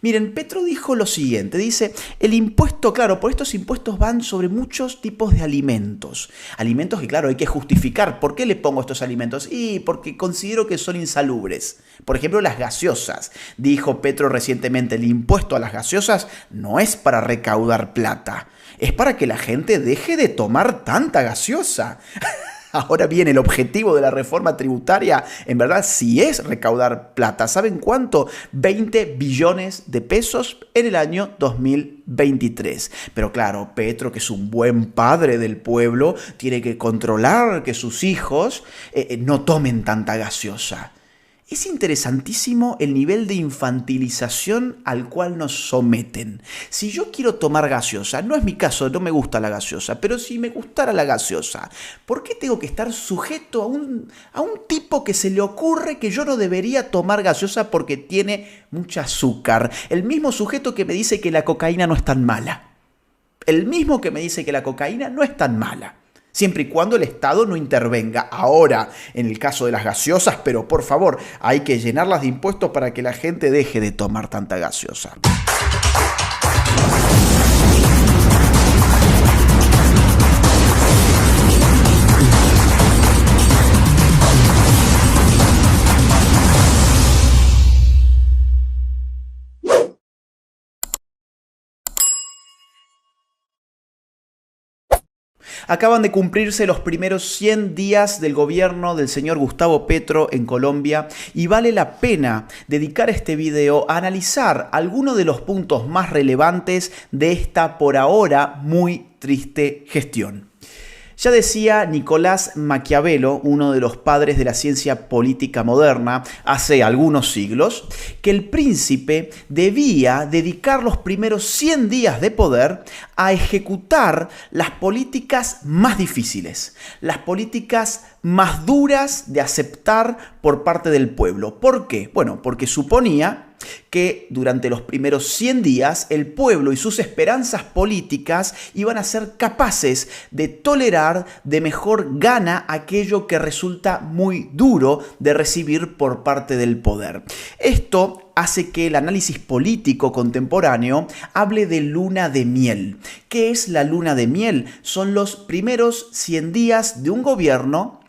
Miren, Petro dijo lo siguiente, dice, el impuesto, claro, por estos impuestos van sobre muchos tipos de alimentos. Alimentos que, claro, hay que justificar. ¿Por qué le pongo estos alimentos? Y porque considero que son insalubres. Por ejemplo, las gaseosas. Dijo Petro recientemente, el impuesto a las gaseosas no es para recaudar plata, es para que la gente deje de tomar tanta gaseosa. Ahora bien, el objetivo de la reforma tributaria, en verdad, sí es recaudar plata. ¿Saben cuánto? 20 billones de pesos en el año 2023. Pero claro, Petro, que es un buen padre del pueblo, tiene que controlar que sus hijos no tomen tanta gaseosa. Es interesantísimo el nivel de infantilización al cual nos someten. Si yo quiero tomar gaseosa, no es mi caso, no me gusta la gaseosa, pero si me gustara la gaseosa, ¿por qué tengo que estar sujeto a un tipo que se le ocurre que yo no debería tomar gaseosa porque tiene mucho azúcar? El mismo sujeto que me dice que la cocaína no es tan mala. El mismo que me dice que la cocaína no es tan mala. Siempre y cuando el Estado no intervenga. Ahora, en el caso de las gaseosas, pero por favor, hay que llenarlas de impuestos para que la gente deje de tomar tanta gaseosa. Acaban de cumplirse los primeros 100 días del gobierno del señor Gustavo Petro en Colombia y vale la pena dedicar este video a analizar algunos de los puntos más relevantes de esta por ahora muy triste gestión. Ya decía Nicolás Maquiavelo, uno de los padres de la ciencia política moderna, hace algunos siglos, que el príncipe debía dedicar los primeros 100 días de poder a ejecutar las políticas más difíciles, las políticas más duras de aceptar por parte del pueblo. ¿Por qué? Bueno, porque suponía que durante los primeros 100 días el pueblo y sus esperanzas políticas iban a ser capaces de tolerar de mejor gana aquello que resulta muy duro de recibir por parte del poder. Esto hace que el análisis político contemporáneo hable de luna de miel. ¿Qué es la luna de miel? Son los primeros 100 días de un gobierno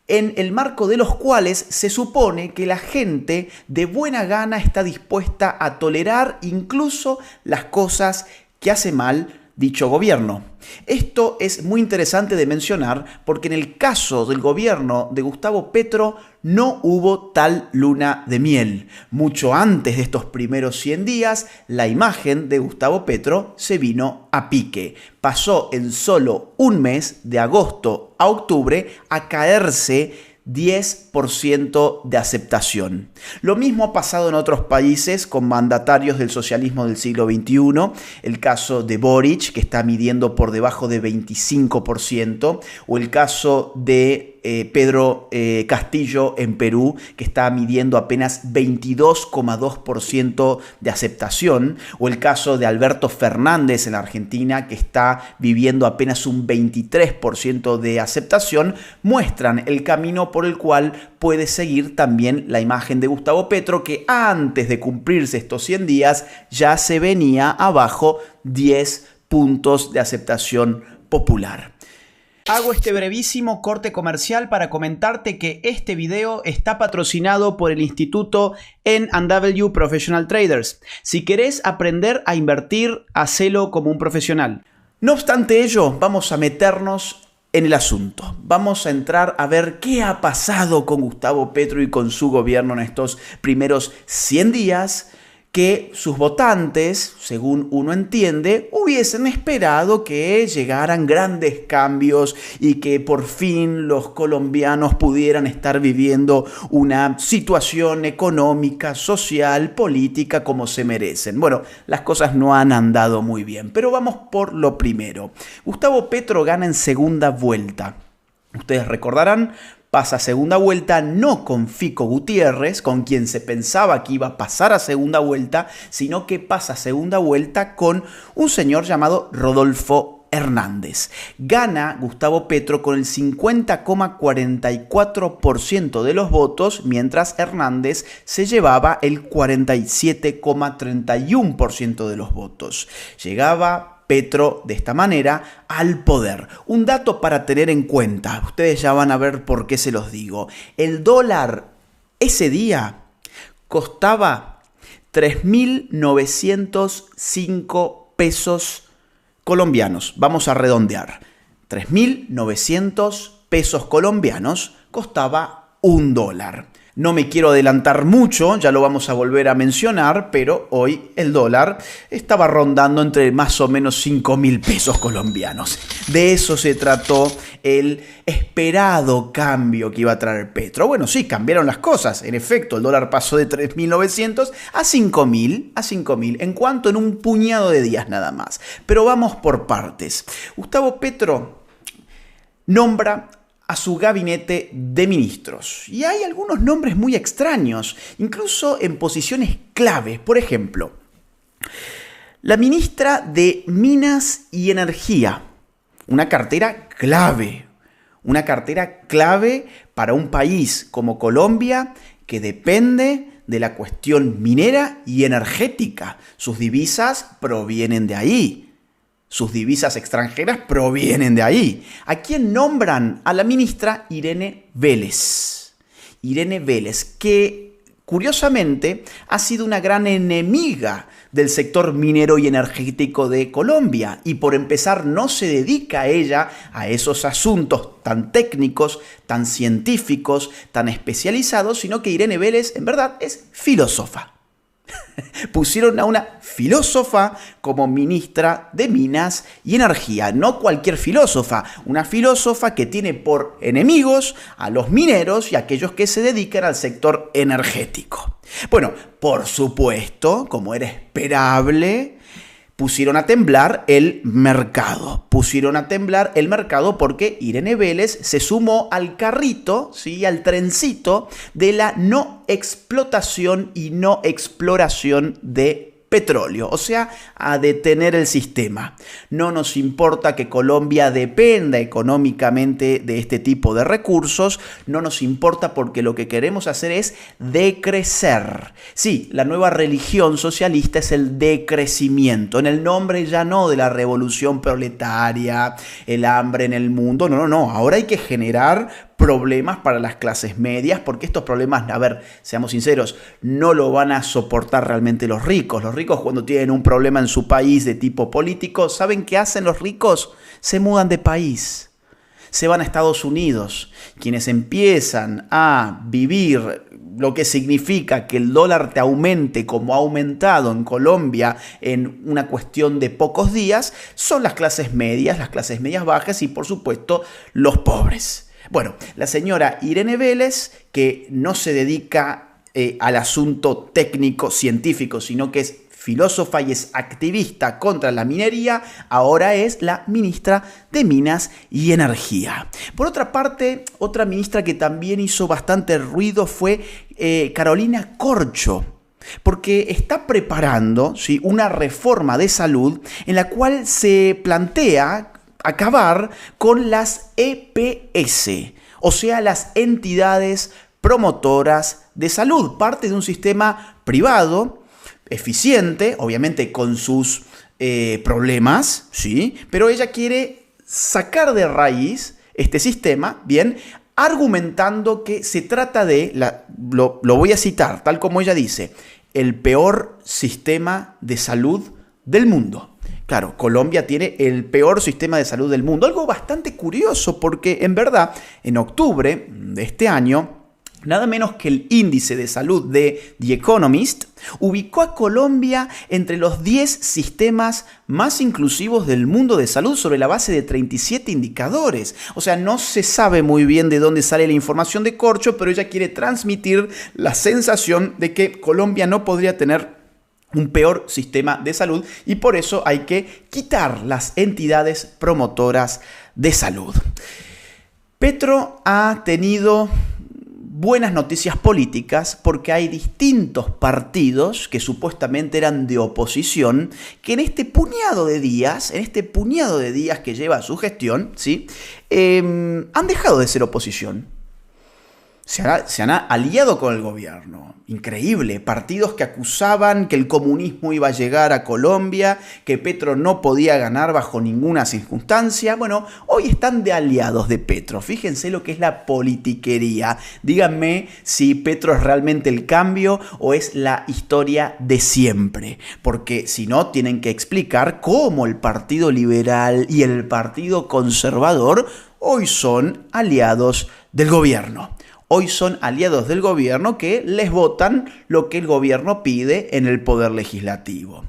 en el marco de los cuales se supone que la gente de buena gana está dispuesta a tolerar incluso las cosas que hace mal dicho gobierno. Esto es muy interesante de mencionar porque en el caso del gobierno de Gustavo Petro no hubo tal luna de miel. Mucho antes de estos primeros 100 días, la imagen de Gustavo Petro se vino a pique. Pasó en solo un mes, de agosto a octubre, a caerse 10% de aceptación. Lo mismo ha pasado en otros países con mandatarios del socialismo del siglo XXI, el caso de Boric, que está midiendo por debajo de 25%, o el caso de Pedro Castillo en Perú, que está midiendo apenas 22,2% de aceptación, o el caso de Alberto Fernández en la Argentina, que está viviendo apenas un 23% de aceptación, muestran el camino por el cual puede seguir también la imagen de Gustavo Petro, que antes de cumplirse estos 100 días ya se venía abajo 10 puntos de aceptación popular. Hago este brevísimo corte comercial para comentarte que este video está patrocinado por el Instituto N&W Professional Traders. Si querés aprender a invertir, hacelo como un profesional. No obstante ello, vamos a meternos en el asunto. Vamos a entrar a ver qué ha pasado con Gustavo Petro y con su gobierno en estos primeros 100 días que sus votantes, según uno entiende, hubiesen esperado que llegaran grandes cambios y que por fin los colombianos pudieran estar viviendo una situación económica, social, política como se merecen. Bueno, las cosas no han andado muy bien, pero vamos por lo primero. Gustavo Petro gana en segunda vuelta. Ustedes recordarán, pasa a segunda vuelta no con Fico Gutiérrez, con quien se pensaba que iba a pasar a segunda vuelta, sino que pasa a segunda vuelta con un señor llamado Rodolfo Hernández. Gana Gustavo Petro con el 50,44% de los votos, mientras Hernández se llevaba el 47,31% de los votos. Llegaba Petro de esta manera al poder. Un dato para tener en cuenta, ustedes ya van a ver por qué se los digo. El dólar ese día costaba 3.905 pesos colombianos. Vamos a redondear. 3.900 pesos colombianos costaba un dólar. No me quiero adelantar mucho, ya lo vamos a volver a mencionar, pero hoy el dólar estaba rondando entre más o menos 5.000 pesos colombianos. De eso se trató el esperado cambio que iba a traer Petro. Bueno, sí, cambiaron las cosas. En efecto, el dólar pasó de 3.900 a 5.000. ¿En cuánto? En un puñado de días nada más. Pero vamos por partes. Gustavo Petro nombra a su gabinete de ministros. Y hay algunos nombres muy extraños, incluso en posiciones claves. Por ejemplo, la ministra de Minas y Energía, una cartera clave para un país como Colombia que depende de la cuestión minera y energética. Sus divisas provienen de ahí. Sus divisas extranjeras provienen de ahí. ¿A quién nombran? A la ministra Irene Vélez. Irene Vélez, que curiosamente ha sido una gran enemiga del sector minero y energético de Colombia. Y por empezar, no se dedica ella a esos asuntos tan técnicos, tan científicos, tan especializados, sino que Irene Vélez en verdad es filósofa. Pusieron a una filósofa como ministra de Minas y Energía. No cualquier filósofa, una filósofa que tiene por enemigos a los mineros y a aquellos que se dedican al sector energético. Bueno, por supuesto, como era esperable, pusieron a temblar el mercado. Porque Irene Vélez se sumó al carrito, ¿sí? Al trencito de la no explotación y no exploración de petróleo, o sea, a detener el sistema. No nos importa que Colombia dependa económicamente de este tipo de recursos, no nos importa porque lo que queremos hacer es decrecer. Sí, la nueva religión socialista es el decrecimiento, en el nombre ya no de la revolución proletaria, el hambre en el mundo, no, ahora hay que generar problemas para las clases medias, porque estos problemas, a ver, seamos sinceros, no lo van a soportar realmente los ricos. Los ricos, cuando tienen un problema en su país de tipo político, ¿saben qué hacen los ricos? Se mudan de país, se van a Estados Unidos. Quienes empiezan a vivir lo que significa que el dólar te aumente como ha aumentado en Colombia en una cuestión de pocos días, son las clases medias bajas y, por supuesto, los pobres. Bueno, la señora Irene Vélez, que no se dedica al asunto técnico, científico, sino que es filósofa y es activista contra la minería, ahora es la ministra de Minas y Energía. Por otra parte, otra ministra que también hizo bastante ruido fue Carolina Corcho, porque está preparando, ¿sí?, una reforma de salud en la cual se plantea acabar con las EPS, o sea, las entidades promotoras de salud, parte de un sistema privado, eficiente, obviamente con sus problemas, ¿sí? Pero ella quiere sacar de raíz este sistema, bien, argumentando que se trata de, lo voy a citar, tal como ella dice, el peor sistema de salud del mundo. Claro, Colombia tiene el peor sistema de salud del mundo. Algo bastante curioso porque, en verdad, en octubre de este año, nada menos que el índice de salud de The Economist ubicó a Colombia entre los 10 sistemas más inclusivos del mundo de salud sobre la base de 37 indicadores. O sea, no se sabe muy bien de dónde sale la información de Corcho, pero ella quiere transmitir la sensación de que Colombia no podría tener un peor sistema de salud y por eso hay que quitar las entidades promotoras de salud. Petro ha tenido buenas noticias políticas porque hay distintos partidos que supuestamente eran de oposición que en este puñado de días que lleva su gestión, ¿sí? Han dejado de ser oposición. Se han aliado con el gobierno. Increíble. Partidos que acusaban que el comunismo iba a llegar a Colombia, que Petro no podía ganar bajo ninguna circunstancia. Bueno, hoy están de aliados de Petro. Fíjense lo que es la politiquería. Díganme si Petro es realmente el cambio o es la historia de siempre. Porque si no, tienen que explicar cómo el Partido Liberal y el Partido Conservador hoy son aliados del gobierno. Hoy son aliados del gobierno que les votan lo que el gobierno pide en el poder legislativo.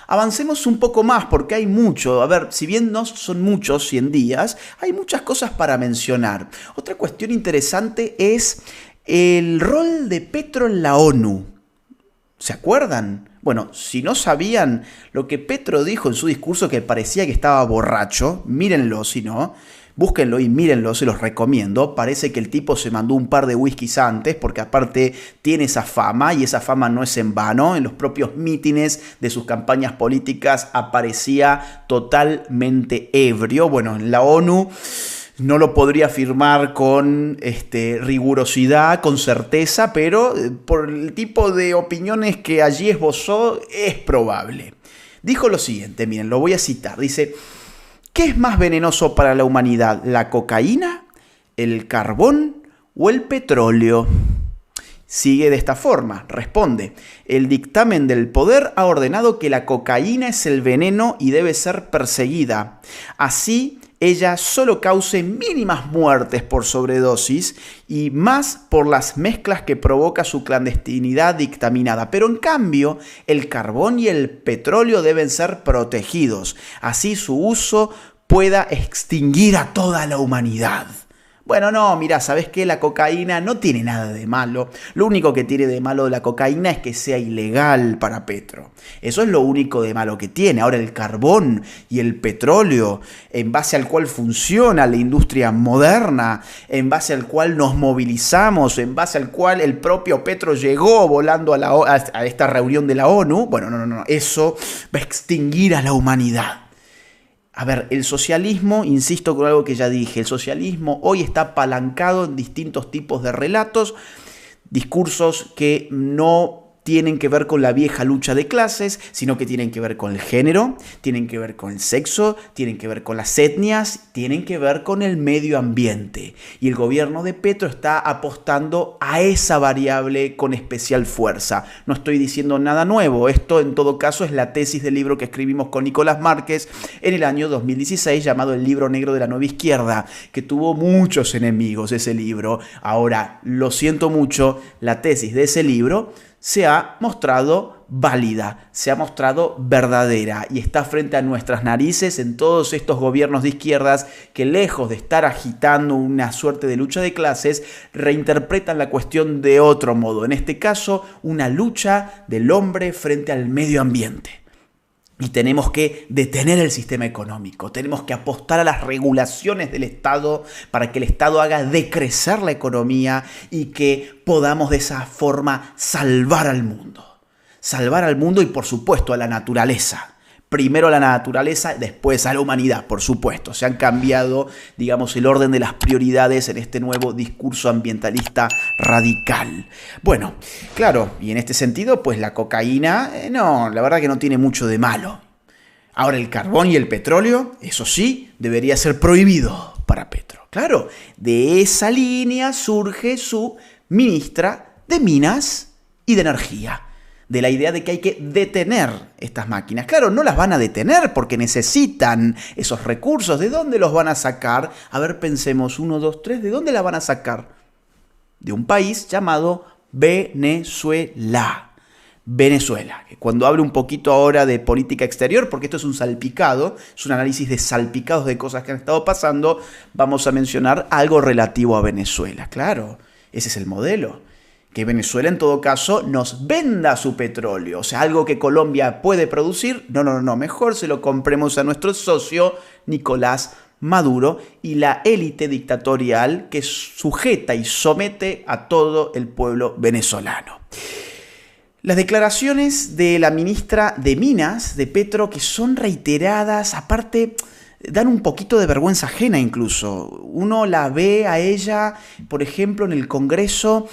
Avancemos un poco más porque hay mucho. A ver, si bien no son muchos 100 días, hay muchas cosas para mencionar. Otra cuestión interesante es el rol de Petro en la ONU. ¿Se acuerdan? Bueno, si no sabían lo que Petro dijo en su discurso que parecía que estaba borracho, mírenlo si no. Búsquenlo y mírenlo, se los recomiendo. Parece que el tipo se mandó un par de whiskies antes, porque aparte tiene esa fama, y esa fama no es en vano. En los propios mítines de sus campañas políticas aparecía totalmente ebrio. Bueno, en la ONU no lo podría afirmar con rigurosidad, con certeza, pero por el tipo de opiniones que allí esbozó, es probable. Dijo lo siguiente, miren, lo voy a citar, dice: ¿qué es más venenoso para la humanidad, la cocaína, el carbón o el petróleo? Sigue de esta forma, responde: el dictamen del poder ha ordenado que la cocaína es el veneno y debe ser perseguida. Así, ella solo cause mínimas muertes por sobredosis y más por las mezclas que provoca su clandestinidad dictaminada. Pero en cambio, el carbón y el petróleo deben ser protegidos. Así su uso pueda extinguir a toda la humanidad. Bueno, no, mira, ¿sabes qué? La cocaína no tiene nada de malo. Lo único que tiene de malo la cocaína es que sea ilegal para Petro. Eso es lo único de malo que tiene. Ahora, el carbón y el petróleo, en base al cual funciona la industria moderna, en base al cual nos movilizamos, en base al cual el propio Petro llegó volando a esta reunión de la ONU, bueno, no, eso va a extinguir a la humanidad. A ver, el socialismo, insisto con algo que ya dije, el socialismo hoy está apalancado en distintos tipos de relatos, discursos que no tienen que ver con la vieja lucha de clases, sino que tienen que ver con el género, tienen que ver con el sexo, tienen que ver con las etnias, tienen que ver con el medio ambiente. Y el gobierno de Petro está apostando a esa variable con especial fuerza. No estoy diciendo nada nuevo, esto en todo caso es la tesis del libro que escribimos con Nicolás Márquez en el año 2016, llamado El Libro Negro de la Nueva Izquierda, que tuvo muchos enemigos ese libro. Ahora, lo siento mucho, la tesis de ese libro se ha mostrado válida, se ha mostrado verdadera y está frente a nuestras narices en todos estos gobiernos de izquierdas que, lejos de estar agitando una suerte de lucha de clases, reinterpretan la cuestión de otro modo. En este caso, una lucha del hombre frente al medio ambiente. Y tenemos que detener el sistema económico, tenemos que apostar a las regulaciones del Estado para que el Estado haga decrecer la economía y que podamos de esa forma salvar al mundo. Salvar al mundo y por supuesto a la naturaleza. Primero a la naturaleza, después a la humanidad, por supuesto. Se han cambiado, digamos, el orden de las prioridades en este nuevo discurso ambientalista radical. Bueno, claro, y en este sentido, pues la cocaína, no, la verdad que no tiene mucho de malo. Ahora, el carbón y el petróleo, eso sí, debería ser prohibido para Petro. Claro, de esa línea surge su ministra de Minas y de Energía. De la idea de que hay que detener estas máquinas. Claro, no las van a detener porque necesitan esos recursos. ¿De dónde los van a sacar? A ver, pensemos, 1, 2, 3, ¿de dónde la van a sacar? De un país llamado Venezuela. Venezuela. Cuando hablo un poquito ahora de política exterior, porque esto es un salpicado, es un análisis de salpicados de cosas que han estado pasando, vamos a mencionar algo relativo a Venezuela. Claro, ese es el modelo. Que Venezuela en todo caso nos venda su petróleo, o sea, algo que Colombia puede producir, no, mejor se lo compremos a nuestro socio Nicolás Maduro y la élite dictatorial que sujeta y somete a todo el pueblo venezolano. Las declaraciones de la ministra de Minas, de Petro, que son reiteradas, aparte dan un poquito de vergüenza ajena incluso. Uno la ve a ella, por ejemplo, en el Congreso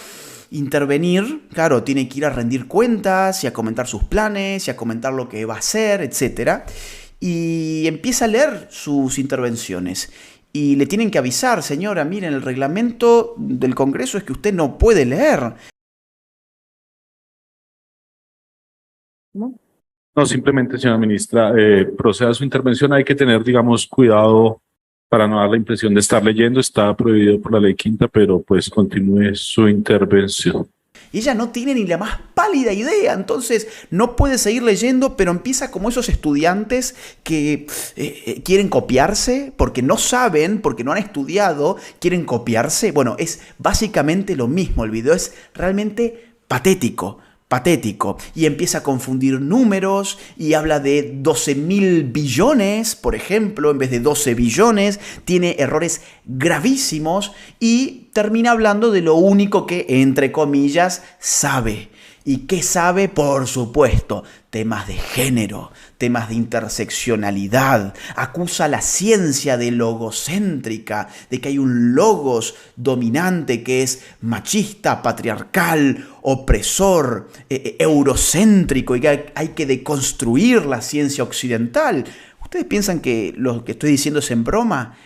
intervenir, claro, tiene que ir a rendir cuentas y a comentar sus planes y a comentar lo que va a hacer, etc. Y empieza a leer sus intervenciones. Y le tienen que avisar, señora, miren, el reglamento del Congreso es que usted no puede leer. ¿No? No, simplemente, señora ministra, proceda a su intervención. Hay que tener, digamos, cuidado para no dar la impresión de estar leyendo. Está prohibido por la ley quinta, pero pues continúe su intervención. Y ella no tiene ni la más pálida idea, entonces no puede seguir leyendo, pero empieza como esos estudiantes que quieren copiarse porque no saben, porque no han estudiado, quieren copiarse. Bueno, es básicamente lo mismo, el video es realmente patético. Y empieza a confundir números y habla de 12.000 billones, por ejemplo, en vez de 12 billones, tiene errores gravísimos y termina hablando de lo único que, entre comillas, sabe. ¿Y qué sabe? Por supuesto, temas de género, temas de interseccionalidad. Acusa a la ciencia de logocéntrica, de que hay un logos dominante que es machista, patriarcal, opresor, eurocéntrico y que hay que deconstruir la ciencia occidental. ¿Ustedes piensan que lo que estoy diciendo es en broma?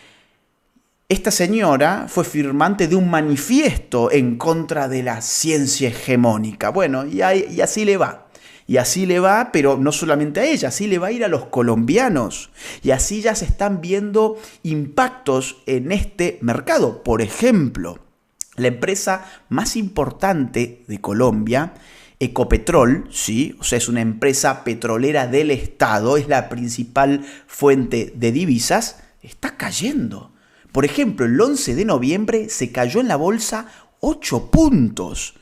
Esta señora fue firmante de un manifiesto en contra de la ciencia hegemónica. Bueno, y así le va. Y así le va, pero no solamente a ella, así le va a ir a los colombianos. Y así ya se están viendo impactos en este mercado. Por ejemplo, la empresa más importante de Colombia, Ecopetrol, ¿sí? O sea, es una empresa petrolera del Estado, es la principal fuente de divisas, está cayendo. Por ejemplo, el 11 de noviembre se cayó en la bolsa 8 puntos.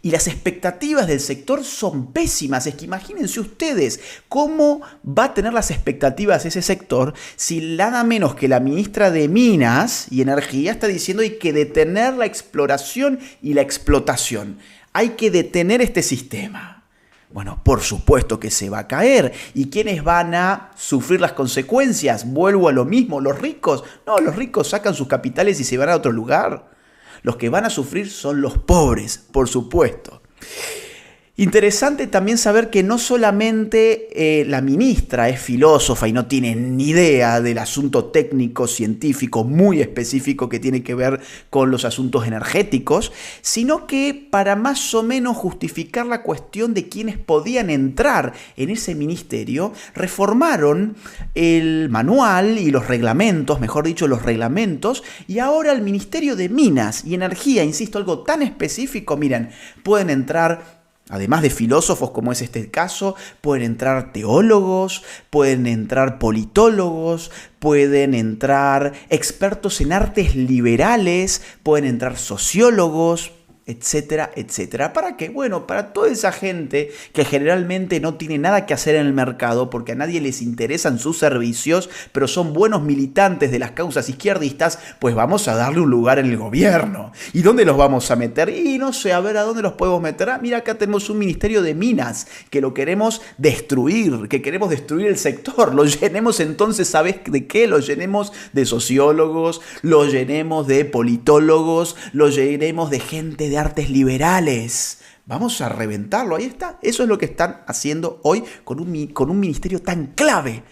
Y las expectativas del sector son pésimas. Es que imagínense ustedes cómo va a tener las expectativas ese sector si nada menos que la ministra de Minas y Energía está diciendo hay que detener la exploración y la explotación. Hay que detener este sistema. Bueno, por supuesto que se va a caer. ¿Y quiénes van a sufrir las consecuencias? Vuelvo a lo mismo, los ricos. No, los ricos sacan sus capitales y se van a otro lugar. Los que van a sufrir son los pobres, por supuesto. Interesante también saber que no solamente la ministra es filósofa y no tiene ni idea del asunto técnico, científico, muy específico que tiene que ver con los asuntos energéticos, sino que para más o menos justificar la cuestión de quiénes podían entrar en ese ministerio, reformaron el manual y los reglamentos, mejor dicho, los reglamentos, y ahora el Ministerio de Minas y Energía, insisto, algo tan específico, miren, pueden entrar. Además de filósofos, como es este caso, pueden entrar teólogos, pueden entrar politólogos, pueden entrar expertos en artes liberales, pueden entrar sociólogos, etcétera, etcétera. ¿Para qué? Bueno, para toda esa gente que generalmente no tiene nada que hacer en el mercado porque a nadie les interesan sus servicios, pero son buenos militantes de las causas izquierdistas, pues vamos a darle un lugar en el gobierno. ¿Y dónde los vamos a meter? Y no sé, a ver a dónde los podemos meter. Mira, acá tenemos un ministerio de minas que lo queremos destruir, que queremos destruir el sector. Lo llenemos entonces, ¿sabes de qué? Lo llenemos de sociólogos, lo llenemos de politólogos, lo llenemos de gente de artes liberales. Vamos a reventarlo, ahí está. Eso es lo que están haciendo hoy con un ministerio tan clave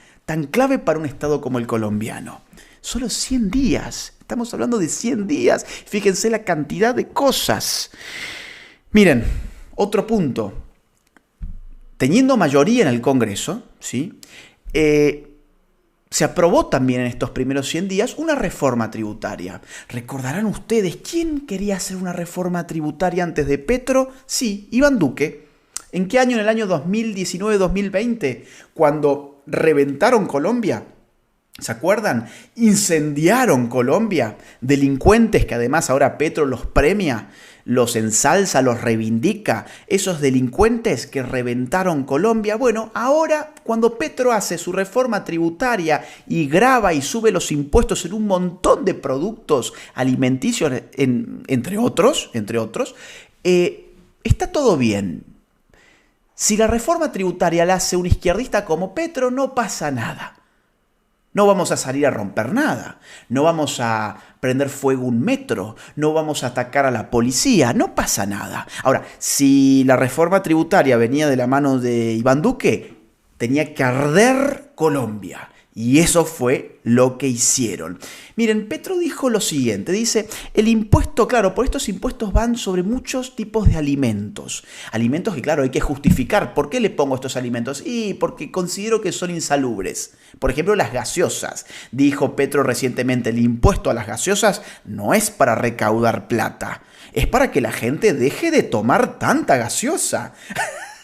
para un estado como el colombiano. Solo 100 días, estamos hablando de 100 días. Fíjense la cantidad de cosas. Miren, otro punto. Teniendo mayoría en el Congreso, ¿sí? Se aprobó también en estos primeros 100 días una reforma tributaria. Recordarán ustedes, ¿quién quería hacer una reforma tributaria antes de Petro? Sí, Iván Duque. ¿En qué año? En el año 2019-2020, cuando reventaron Colombia. ¿Se acuerdan? Incendiaron Colombia. Delincuentes que además ahora Petro los premia. los ensalza, los reivindica, esos delincuentes que reventaron Colombia. Bueno, ahora cuando Petro hace su reforma tributaria y grava y sube los impuestos en un montón de productos alimenticios, entre otros, está todo bien. Si la reforma tributaria la hace un izquierdista como Petro, no pasa nada. No vamos a salir a romper nada, no vamos a prender fuego un metro, no vamos a atacar a la policía, no pasa nada. Ahora, si la reforma tributaria venía de la mano de Iván Duque, tenía que arder Colombia. Y eso fue lo que hicieron. Miren, Petro dijo lo siguiente, dice, el impuesto, claro, por estos impuestos van sobre muchos tipos de alimentos. Alimentos que, claro, hay que justificar. ¿Por qué le pongo estos alimentos? Y porque considero que son insalubres. Por ejemplo, las gaseosas. Dijo Petro recientemente, el impuesto a las gaseosas no es para recaudar plata. Es para que la gente deje de tomar tanta gaseosa.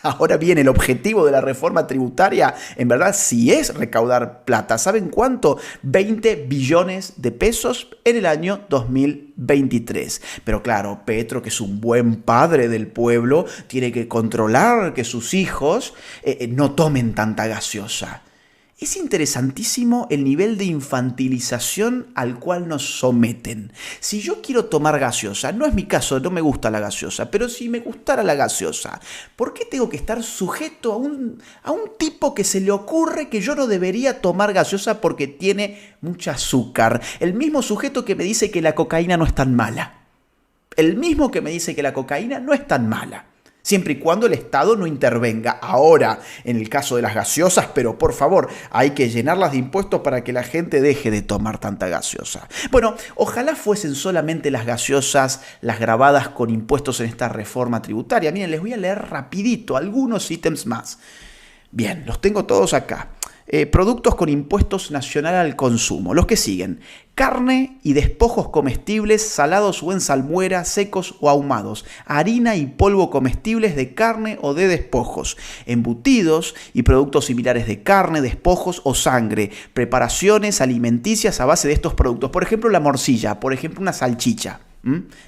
Ahora bien, el objetivo de la reforma tributaria, en verdad, sí es recaudar plata. ¿Saben cuánto? 20 billones de pesos en el año 2023. Pero claro, Petro, que es un buen padre del pueblo, tiene que controlar que sus hijos no tomen tanta gaseosa. Es interesantísimo el nivel de infantilización al cual nos someten. Si yo quiero tomar gaseosa, no es mi caso, no me gusta la gaseosa, pero si me gustara la gaseosa, ¿por qué tengo que estar sujeto a un tipo que se le ocurre que yo no debería tomar gaseosa porque tiene mucho azúcar? El mismo sujeto que me dice que la cocaína no es tan mala. El mismo que me dice que la cocaína no es tan mala. Siempre y cuando el Estado no intervenga. Ahora, en el caso de las gaseosas, pero por favor, hay que llenarlas de impuestos para que la gente deje de tomar tanta gaseosa. Bueno, ojalá fuesen solamente las gaseosas las gravadas con impuestos en esta reforma tributaria. Miren, les voy a leer rapidito algunos ítems más. Bien, los tengo todos acá. Productos con impuestos nacional al consumo. Los que siguen: carne y despojos comestibles, salados o en salmuera, secos o ahumados. Harina y polvo comestibles de carne o de despojos. Embutidos y productos similares de carne, despojos o sangre. Preparaciones alimenticias a base de estos productos. Por ejemplo, la morcilla. Por ejemplo, una salchicha.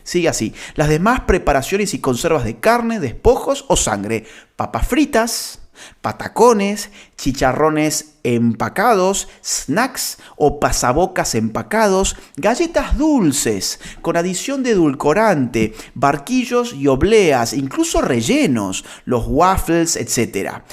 Sigue así. Las demás preparaciones y conservas de carne, despojos o sangre. Papas fritas, patacones, chicharrones empacados, snacks o pasabocas empacados, galletas dulces con adición de edulcorante, barquillos y obleas, incluso rellenos, los waffles, etc.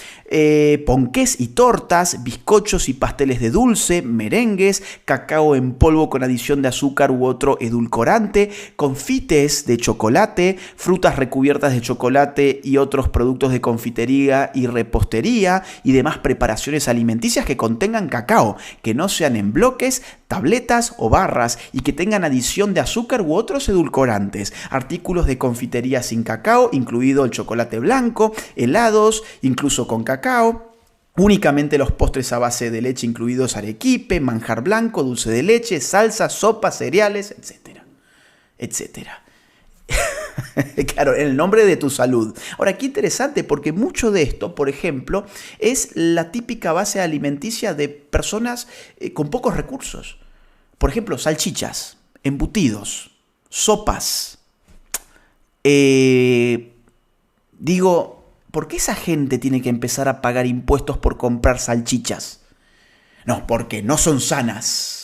Ponqués y tortas, bizcochos y pasteles de dulce, merengues, cacao en polvo con adición de azúcar u otro edulcorante, confites de chocolate, frutas recubiertas de chocolate y otros productos de confitería y repostería y demás preparaciones alimenticias que contengan cacao, que no sean en bloques, tabletas o barras y que tengan adición de azúcar u otros edulcorantes, artículos de confitería sin cacao, incluido el chocolate blanco, helados, incluso con cacao, únicamente los postres a base de leche, incluidos arequipe, manjar blanco, dulce de leche, salsa, sopa, cereales, etcétera, etcétera. Claro, en el nombre de tu salud. Ahora, qué interesante, porque mucho de esto, por ejemplo, es la típica base alimenticia de personas con pocos recursos. Por ejemplo, salchichas, embutidos, sopas. Digo, ¿por qué esa gente tiene que empezar a pagar impuestos por comprar salchichas? No, porque no son sanas.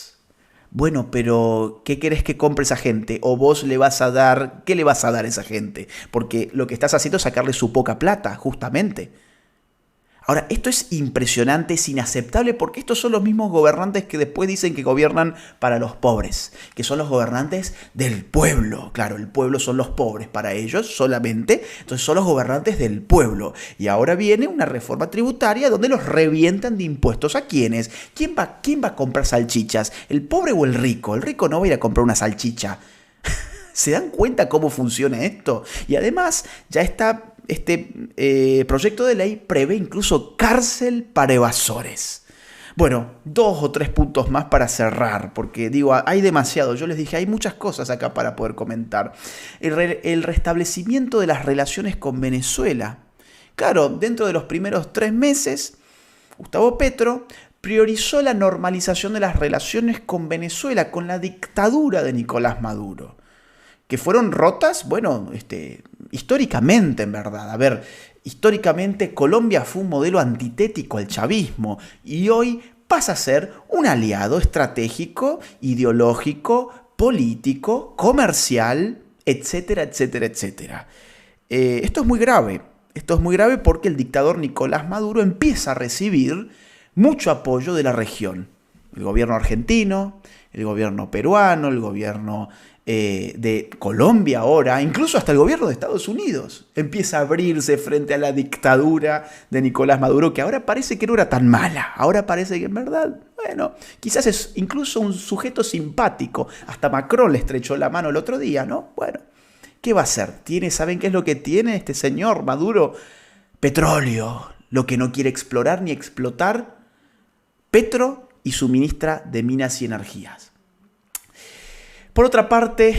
Bueno, pero ¿qué querés que compre esa gente? ¿O vos le vas a dar? ¿Qué le vas a dar a esa gente? Porque lo que estás haciendo es sacarle su poca plata, justamente. Ahora, esto es impresionante, es inaceptable, porque estos son los mismos gobernantes que después dicen que gobiernan para los pobres, que son los gobernantes del pueblo. Claro, el pueblo son los pobres para ellos solamente, entonces son los gobernantes del pueblo. Y ahora viene una reforma tributaria donde los revientan de impuestos. ¿A quiénes? ¿Quién va a comprar salchichas? ¿El pobre o el rico? El rico no va a ir a comprar una salchicha. ¿Se dan cuenta cómo funciona esto? Y además ya está... Este proyecto de ley prevé incluso cárcel para evasores. Bueno, 2 o 3 puntos más para cerrar, porque digo, hay demasiado. Yo les dije, hay muchas cosas acá para poder comentar. El restablecimiento de las relaciones con Venezuela. Claro, dentro de los primeros 3 meses, Gustavo Petro priorizó la normalización de las relaciones con Venezuela, con la dictadura de Nicolás Maduro. que fueron rotas, bueno, históricamente en verdad. A ver, históricamente Colombia fue un modelo antitético al chavismo y hoy pasa a ser un aliado estratégico, ideológico, político, comercial, etcétera, etcétera, etcétera. Esto es muy grave. Esto es muy grave porque el dictador Nicolás Maduro empieza a recibir mucho apoyo de la región. El gobierno argentino, el gobierno peruano, el gobierno de Colombia ahora, incluso hasta el gobierno de Estados Unidos empieza a abrirse frente a la dictadura de Nicolás Maduro, que ahora parece que no era tan mala. Ahora parece que en verdad, bueno, quizás es incluso un sujeto simpático. Hasta Macron le estrechó la mano el otro día, ¿no? Bueno, ¿qué va a hacer? ¿Saben qué es lo que tiene este señor Maduro? Petróleo. Lo que no quiere explorar ni explotar, Petro y su ministra de Minas y Energías. Por otra parte,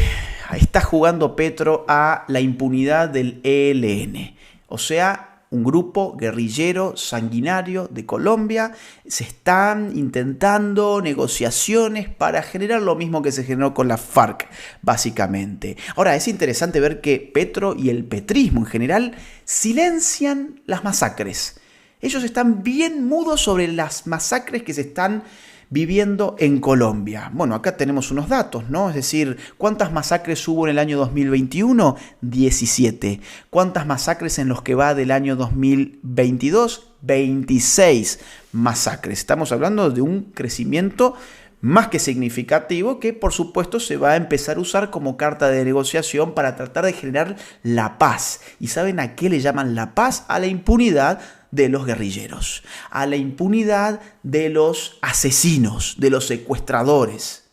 está jugando Petro a la impunidad del ELN, o sea, un grupo guerrillero sanguinario de Colombia. Se están intentando negociaciones para generar lo mismo que se generó con la FARC, básicamente. Ahora, es interesante ver que Petro y el petrismo en general silencian las masacres. Ellos están bien mudos sobre las masacres que se están viviendo en Colombia. Bueno, acá tenemos unos datos, ¿no? Es decir, ¿cuántas masacres hubo en el año 2021? 17. ¿Cuántas masacres en los que va del año 2022? 26 masacres. Estamos hablando de un crecimiento más que significativo que, por supuesto, se va a empezar a usar como carta de negociación para tratar de generar la paz. ¿Y saben a qué le llaman la paz? A la impunidad de los guerrilleros, a la impunidad de los asesinos, de los secuestradores.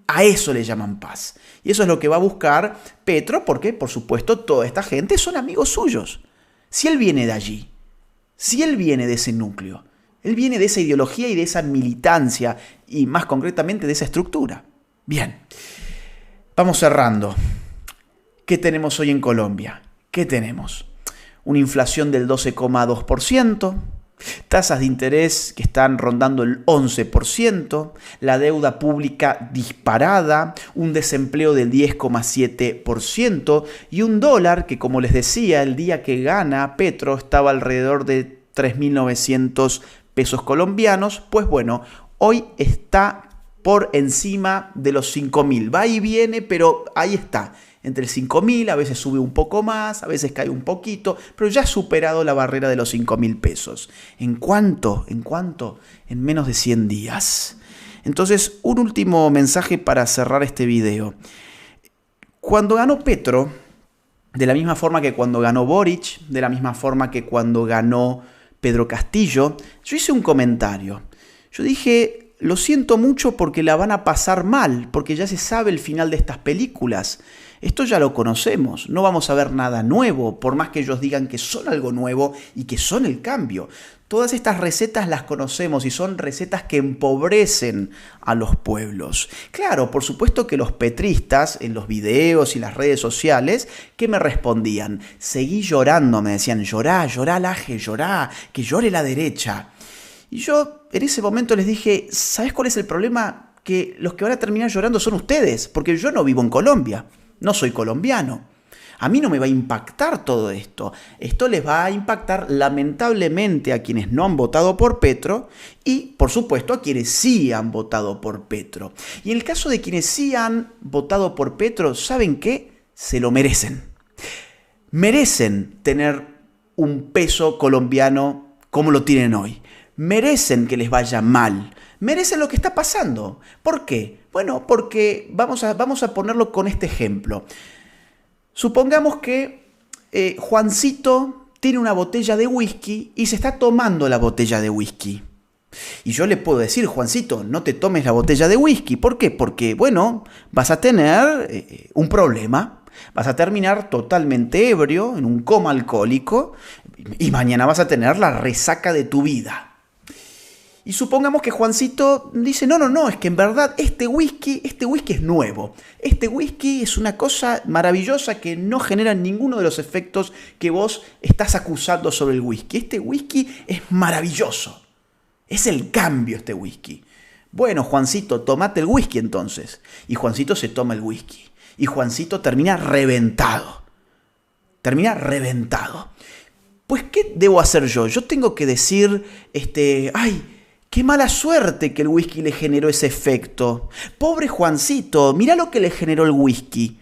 A eso le llaman paz. Y eso es lo que va a buscar Petro, porque, por supuesto, toda esta gente son amigos suyos. Si él viene de allí, si él viene de ese núcleo, él viene de esa ideología y de esa militancia, y más concretamente de esa estructura. Bien, vamos cerrando. ¿Qué tenemos hoy en Colombia? ¿Qué tenemos? Una inflación del 12,2%, tasas de interés que están rondando el 11%, la deuda pública disparada, un desempleo del 10,7% y un dólar que, como les decía, el día que gana Petro estaba alrededor de 3.900 pesos colombianos. Pues bueno, hoy está por encima de los 5.000. Va y viene, pero ahí está. Entre 5.000, a veces sube un poco más, a veces cae un poquito, pero ya ha superado la barrera de los 5.000 pesos. ¿En cuánto? En menos de 100 días. Entonces, un último mensaje para cerrar este video. Cuando ganó Petro, de la misma forma que cuando ganó Boric, de la misma forma que cuando ganó Pedro Castillo, yo hice un comentario. Yo dije, lo siento mucho porque la van a pasar mal, porque ya se sabe el final de estas películas. Esto ya lo conocemos, no vamos a ver nada nuevo, por más que ellos digan que son algo nuevo y que son el cambio. Todas estas recetas las conocemos y son recetas que empobrecen a los pueblos. Claro, por supuesto que los petristas en los videos y las redes sociales, ¿qué me respondían? Seguí llorando, me decían, llorá, Laje, llorá, que llore la derecha. Y yo en ese momento les dije, ¿sabes cuál es el problema? Que los que van a terminar llorando son ustedes, porque yo no vivo en Colombia. No soy colombiano. A mí no me va a impactar todo esto. Esto les va a impactar lamentablemente a quienes no han votado por Petro y, por supuesto, a quienes sí han votado por Petro. Y en el caso de quienes sí han votado por Petro, ¿saben qué? Se lo merecen. Merecen tener un peso colombiano como lo tienen hoy. Merecen que les vaya mal. Merecen lo que está pasando. ¿Por qué? Bueno, porque vamos a ponerlo con este ejemplo. Supongamos que Juancito tiene una botella de whisky y se está tomando la botella de whisky. Y yo le puedo decir, Juancito, no te tomes la botella de whisky. ¿Por qué? Porque, bueno, vas a tener un problema. Vas a terminar totalmente ebrio, en un coma alcohólico, y mañana vas a tener la resaca de tu vida. Y supongamos que Juancito dice, no, es que en verdad este whisky es nuevo. Este whisky es una cosa maravillosa que no genera ninguno de los efectos que vos estás acusando sobre el whisky. Este whisky es maravilloso. Es el cambio este whisky. Bueno, Juancito, tomate el whisky entonces. Y Juancito se toma el whisky. Y Juancito termina reventado. Termina reventado. Pues, ¿qué debo hacer yo? Yo tengo que decir, ay, qué mala suerte que el whisky le generó ese efecto. Pobre Juancito, mirá lo que le generó el whisky.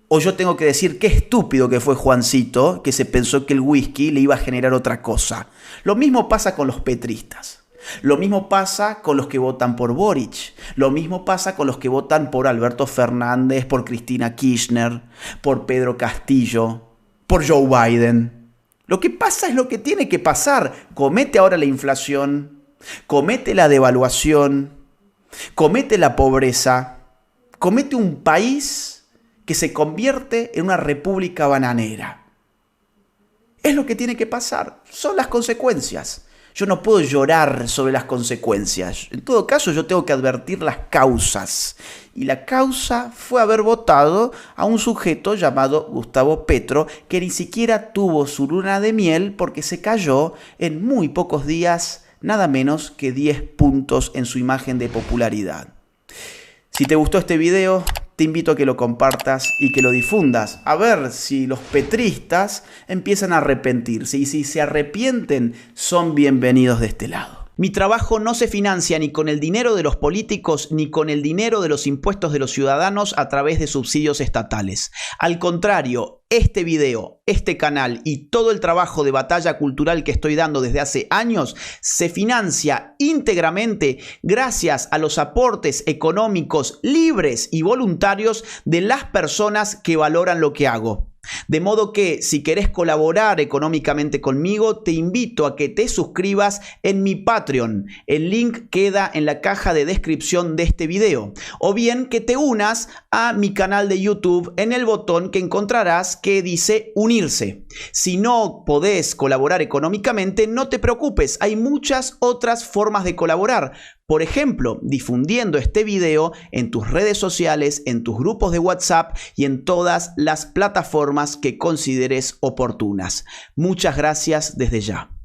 O yo tengo que decir, qué estúpido que fue Juancito, que se pensó que el whisky le iba a generar otra cosa. Lo mismo pasa con los petristas. Lo mismo pasa con los que votan por Boric. Lo mismo pasa con los que votan por Alberto Fernández, por Cristina Kirchner, por Pedro Castillo, por Joe Biden. Lo que pasa es lo que tiene que pasar. Comete ahora la inflación, comete la devaluación, comete la pobreza, comete un país que se convierte en una república bananera. Es lo que tiene que pasar, son las consecuencias. Yo no puedo llorar sobre las consecuencias. En todo caso, yo tengo que advertir las causas. Y la causa fue haber votado a un sujeto llamado Gustavo Petro, que ni siquiera tuvo su luna de miel porque se cayó en muy pocos días, nada menos que 10 puntos en su imagen de popularidad. Si te gustó este video, te invito a que lo compartas y que lo difundas. A ver si los petristas empiezan a arrepentirse. Y si se arrepienten, son bienvenidos de este lado. Mi trabajo no se financia ni con el dinero de los políticos ni con el dinero de los impuestos de los ciudadanos a través de subsidios estatales. Al contrario, este video, este canal y todo el trabajo de batalla cultural que estoy dando desde hace años se financia íntegramente gracias a los aportes económicos libres y voluntarios de las personas que valoran lo que hago. De modo que si querés colaborar económicamente conmigo, te invito a que te suscribas en mi Patreon. El link queda en la caja de descripción de este video. O bien que te unas a mi canal de YouTube en el botón que encontrarás que dice unirse. Si no podés colaborar económicamente, no te preocupes, hay muchas otras formas de colaborar. Por ejemplo, difundiendo este video en tus redes sociales, en tus grupos de WhatsApp y en todas las plataformas que consideres oportunas. Muchas gracias desde ya.